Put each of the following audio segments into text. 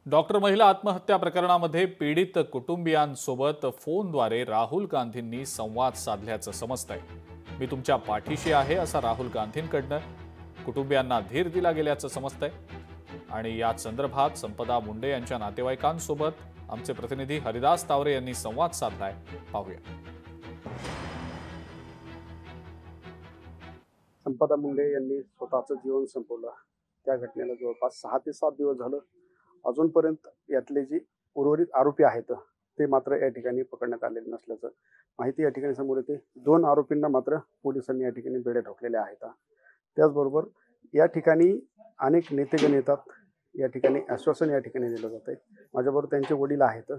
Doctor महिला आत्महत्या प्रकरणामध्ये पीडित कुटुंबियांसोबत फोनद्वारे राहुल गांधींनी संवाद साधल्याचं समजतंय। मी तुमच्या पाठीशी आहे असं राहुल गांधींकडनं कुटुंबियांना धीर दिला गेल्याचं समजतंय। आणि या संदर्भात संपदा मुंडे यांच्या नातेवाईकांसोबत आमचे प्रतिनिधी हरिदास तावरे यांनी संवाद साधलाय, पाहूया। संपदा मुंडे यांनी स्वतःचं जीवन संपवलं। त्या घटनेला जवळपास 6 ते 7 दिवस झालं। अजूनपर्यंत यातले जे उर्वरित आरोपी आहेत ते मात्र या ठिकाणी पकडण्यात आलेले नसल्याचं माहिती या ठिकाणी समोर येते। 2 आरोपींना मात्र पोलिसांनी या ठिकाणी बेड्या ठोकलेल्या आहेत। त्याचबरोबर या ठिकाणी अनेक नेतेगण येतात, या ठिकाणी आश्वासन या ठिकाणी दिलं जातंय। माझ्याबरोबर त्यांचे वडील आहेत।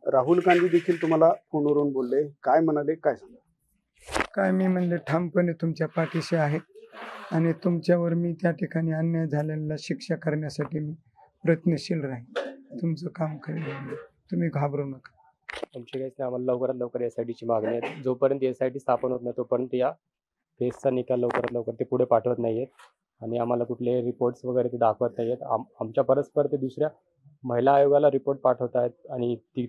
राहुल गांधी देखील तुम्हाला फोनवरून बोलले, काय म्हणाले, काय सांगा? काय मी म्हणले ठामपणे तुमच्या पाठीशी आहे आणि तुमच्यावर मी त्या ठिकाणी अन्याय झालेला शिक्षा करण्यासाठी मी प्रयत्नशील राहील। तुमचं काम करेल, तुम्ही घाबरू नका। आमची काहीच नाही, आम्हाला लवकरात लवकर SITची मागणी आहे। जोपर्यंत SIT स्थापन होत नाही तोपर्यंत या केसचा निकाल लवकरात लवकर ते पुढे पाठवत नाहीयेत आणि आम्हाला कुठले रिपोर्ट्स वगैरे ते दाखवत नाहीयेत। आमच्या परस्पर ते दुसऱ्या महिला आयोगाला रिपोर्ट पाठवत आहेत आणि ती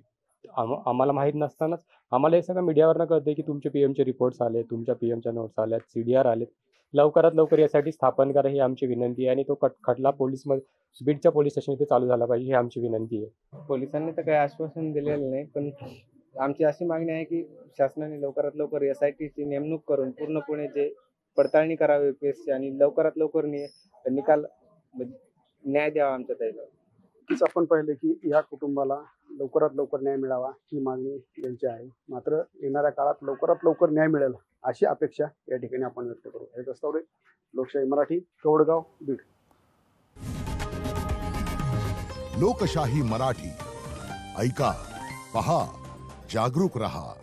आम्हाला माहीत नसतानाच आम्हाला हे सगळं मीडियावरनं कळतंय की तुमचे PMचे रिपोर्ट्स आले, तुमच्या PMच्या नोट्स आल्यात, CDR आलेत। लवकरात लवकर यासाठी स्थापन करा ही आमची विनंती आहे आणि तो खटला पोलीसमध्ये बीडच्या पोलीस स्टेशन इथे चालू झाला पाहिजे ही आमची विनंती आहे। पोलिसांनी तर काही आश्वासन दिलेलं नाही, पण आमची अशी मागणी आहे की शासनाने लवकरात लवकर SITची नेमणूक करून पूर्णपणे जे पडताळणी करावी केसची आणि लवकरात लवकर निकाल न्याय द्यावा आमच्या ताईला। नक्कीच आपण पाहिले की या कुटुंबाला लवकरात लवकर न्याय मिळावा ही मागणी यांची आहे। मात्र येणाऱ्या काळात लवकरात लवकर न्याय मिळेल अशी अपेक्षा या ठिकाणी आपण व्यक्त करू। हरिदास तावरे, लोकशाही मराठी, कवडगाव, बीड। लोकशाही मराठी, ऐका, पहा, जागरूक रहा।